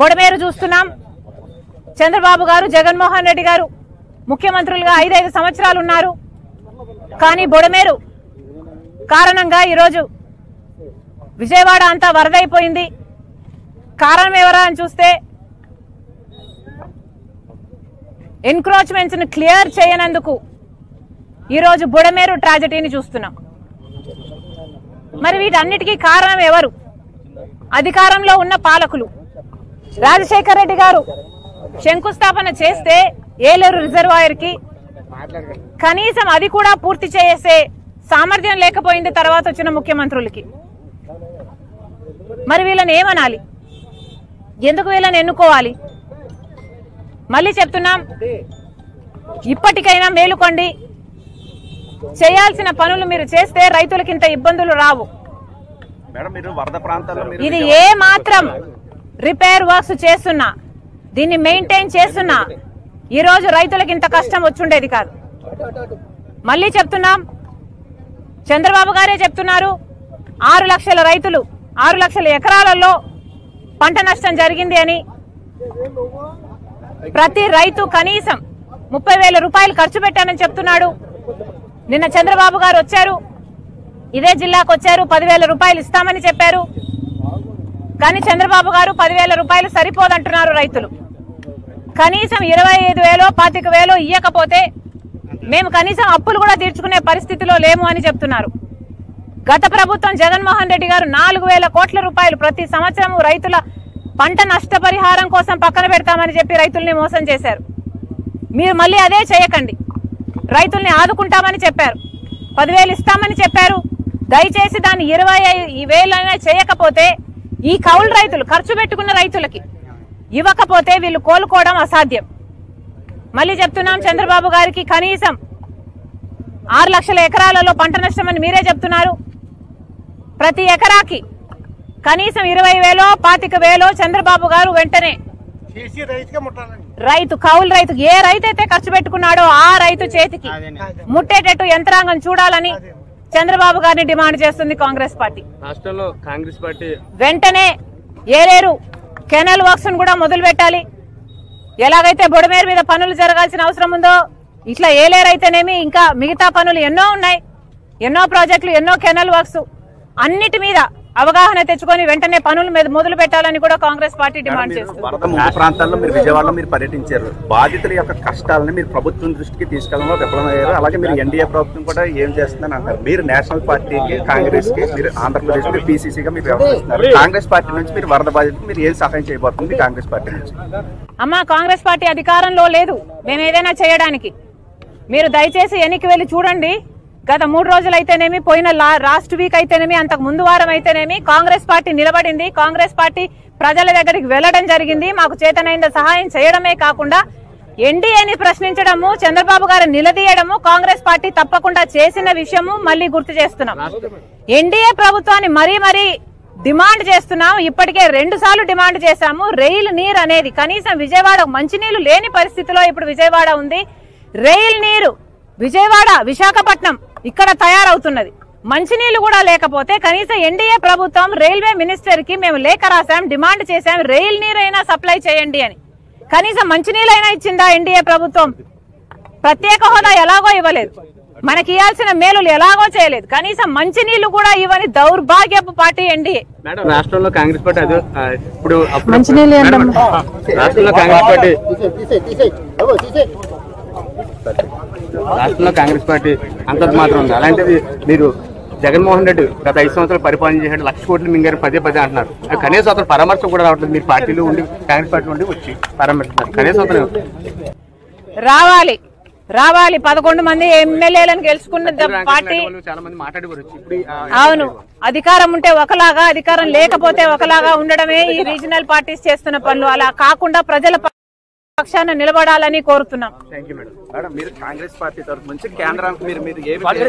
బొడమేరు చూస్తున్నాం. చంద్రబాబు గారు, జగన్మోహన్ రెడ్డి గారు ముఖ్యమంత్రులుగా 5 సంవత్సరాలు ఉన్నారు. కానీ బొడమేరు కారణంగా ఈరోజు విజయవాడ అంతా వరదైపోయింది. కారణం ఎవరా అని చూస్తే ఎన్క్రోచ్మెంట్స్ ను క్లియర్ చేయనందుకు ఈరోజు బుడమేరు ట్రాజడీని చూస్తున్నాం. మరి వీటన్నిటికీ కారణం ఎవరు? అధికారంలో ఉన్న పాలకులు. రాజశేఖర్ రెడ్డి గారు శంకుస్థాపన చేస్తే ఏలేరు రిజర్వాయర్ కి కనీసం అది కూడా పూర్తి చేసే సామర్థ్యం లేకపోయింది తర్వాత వచ్చిన ముఖ్యమంత్రులకి. మరి వీళ్ళని ఏమనాలి? ఎందుకు వీళ్ళని ఎన్నుకోవాలి? మళ్ళీ చెప్తున్నాం, ఇప్పటికైనా మేలుకోండి. చేయాల్సిన పనులు మీరు చేస్తే రైతులకి ఇంత ఇబ్బందులు రావు. ఇది ఏ మాత్రం రిపేర్ వర్క్స్ చేస్తున్నా, దీన్ని మెయింటైన్ చేస్తున్నా ఈ రోజు రైతులకు ఇంత కష్టం వచ్చుండేది కాదు. మళ్ళీ చెప్తున్నాం, చంద్రబాబు గారే చెప్తున్నారు 6 లక్షల రైతులు 6 లక్షల ఎకరాలలో పంట నష్టం జరిగింది అని. ప్రతి రైతు కనీసం 30,000 రూపాయలు ఖర్చు పెట్టానని చెప్తున్నాడు. నిన్న చంద్రబాబు గారు వచ్చారు, ఇదే జిల్లాకు వచ్చారు, 10,000 రూపాయలు ఇస్తామని చెప్పారు. కానీ చంద్రబాబు గారు 10,000 రూపాయలు సరిపోదంటున్నారు రైతులు. కనీసం 25,000 25,000 ఇయ్యకపోతే మేము కనీసం అప్పులు కూడా తీర్చుకునే పరిస్థితిలో లేము అని చెప్తున్నారు. గత ప్రభుత్వం జగన్మోహన్ రెడ్డి గారు 4,000 కోట్ల రూపాయలు ప్రతి సంవత్సరం రైతుల పంట నష్టపరిహారం కోసం పక్కన పెడతామని చెప్పి రైతుల్ని మోసం చేశారు. మీరు మళ్ళీ అదే చేయకండి. రైతుల్ని ఆదుకుంటామని చెప్పారు, 10,000 ఇస్తామని చెప్పారు. దయచేసి దాన్ని 25,000 చేయకపోతే ఈ కౌలు రైతులు ఖర్చు పెట్టుకున్న రైతులకి ఇవ్వకపోతే వీళ్ళు కోలుకోవడం అసాధ్యం. మళ్ళీ చెప్తున్నాం, చంద్రబాబు గారికి కనీసం 6 లక్షల ఎకరాలలో పంట నష్టం అని మీరే చెప్తున్నారు. ప్రతి ఎకరాకి కనీసం 20,000 25,000 చంద్రబాబు గారు వెంటనే రైతు కౌలు రైతు ఏ రైతు అయితే ఖర్చు పెట్టుకున్నాడో ఆ రైతు చేతికి ముట్టేటట్టు యంత్రాంగం చూడాలని చంద్రబాబు గారిని డిమాండ్ చేస్తుంది కాంగ్రెస్ పార్టీ. రాష్ట్రంలో కాంగ్రెస్ పార్టీ వెంటనే ఏలేరు కెనాల్ వర్క్స్ కూడా మొదలు పెట్టాలి. ఎలాగైతే బొడమేరు మీద పనులు జరగాల్సిన అవసరం ఉందో ఇట్లా ఏలేరు అయితేనేమి ఇంకా మిగతా పనులు ఎన్నో ఉన్నాయి, ఎన్నో ప్రాజెక్టులు, ఎన్నో కెనాల్ వర్క్స్, అన్నిటి మీద అవగాహన తెచ్చుకొని వెంటనే పనుల మీద మొదలు పెట్టాలని కూడా కాంగ్రెస్ పార్టీ డిమాండ్ చేస్తుంది. ప్రాంతాల్లో మీరు విజయవాడలో మీరు పర్యటించారు. బాధితుల యొక్క కష్టాలను మీరు ప్రభుత్వం దృష్టికి తీసుకెళ్ళడంలో విఫలమయ్యారు. అలాగే మీరు ఎన్డీఏ ప్రభుత్వం కూడా ఏం చేస్తుందని అంటారు. మీరు నేషనల్ పార్టీకి, కాంగ్రెస్ కి, మీరు ఆంధ్రప్రదేశ్ మీరు పీసీసీగా మీరు వ్యవహరిస్తున్నారు. కాంగ్రెస్ పార్టీ నుంచి మీరు వరద బాధితులకు మీరు ఏం సహాయం చేయబోతుంది కాంగ్రెస్ పార్టీ నుంచి? అమ్మా, కాంగ్రెస్ పార్టీ అధికారంలో లేదు మేము ఏదైనా చేయడానికి. మీరు దయచేసి ఎన్నికకి వెళ్ళి చూడండి. గత 3 రోజులైతేనేమి, పోయిన లాస్ట్ వీక్ అయితేనేమి, అంతకు ముందు వారం అయితేనేమి కాంగ్రెస్ పార్టీ నిలబడింది. కాంగ్రెస్ పార్టీ ప్రజల దగ్గరికి వెళ్లడం జరిగింది. మాకు చేతనైన సహాయం చేయడమే కాకుండా ఎన్డీఏని ప్రశ్నించడము, చంద్రబాబు గారు నిలదీయడము కాంగ్రెస్ పార్టీ తప్పకుండా చేసిన విషయము మళ్లీ గుర్తు చేస్తున్నాం. ఎన్డీఏ ప్రభుత్వాన్ని మరీ డిమాండ్ చేస్తున్నాం. ఇప్పటికే 2 సార్లు డిమాండ్ చేశాము. రైలు నీరు అనేది కనీసం విజయవాడ మంచినీళ్లు లేని పరిస్థితిలో ఇప్పుడు విజయవాడ ఉంది. రైలు నీరు విజయవాడ, విశాఖపట్నం ఇక్కడ తయారవుతున్నది. మంచినీళ్లు కూడా లేకపోతే కనీసం ఎన్డీఏ ప్రభుత్వం రైల్వే మినిస్టర్ కి మేము లేఖ రాశాం, డిమాండ్ చేశాం, రైలు నీరైనా సప్లై చేయండి అని. కనీసం మంచినీళ్ళైనా ఇచ్చిందా ఎన్డీఏ ప్రభుత్వం? ప్రత్యేక హోదా ఎలాగో ఇవ్వలేదు, మనకి ఇవ్వాల్సిన మేలులు ఎలాగో చేయలేదు, కనీసం మంచినీళ్లు కూడా ఇవ్వని దౌర్భాగ్యపు పార్టీ ఎన్డీఏ. రాష్ట్రంలో కాంగ్రెస్ పార్టీ ఇప్పుడు మంచినీళ్ళు రాష్ట్రంలో కాంగ్రెస్ పార్టీ అంత మాత్రం ఉంది. అలాంటిది మీరు జగన్మోహన్ రెడ్డి గత 5 సంవత్సరాలు పరిపాలన చేశాడు, 1,00,000 కోట్లు మింగారు పదే అంటున్నారు. కనీసం అతను పరామర్శ కూడా రావట్లేదు. మీరు పార్టీలో ఉండి కాంగ్రెస్ పార్టీ నుండి వచ్చి పరామర్శిస్తున్నారు. కనీసం అతను రావాలి 11 మంది ఎమ్మెల్యేలను గెలుచుకున్న పార్టీ. చాలా మంది మాట్లాడి అవును, అధికారం ఉంటే ఒకలాగా, అధికారం లేకపోతే ఒకలాగా ఉండడమే ఈ రీజనల్ పార్టీస్ చేస్తున్న పనులు. అలా కాకుండా ప్రజల పక్షాన నిలబడాలని కోరుతున్నాం. మీరు కాంగ్రెస్ పార్టీ తరఫు నుంచి కేంద్రానికి మీరు ఫోటో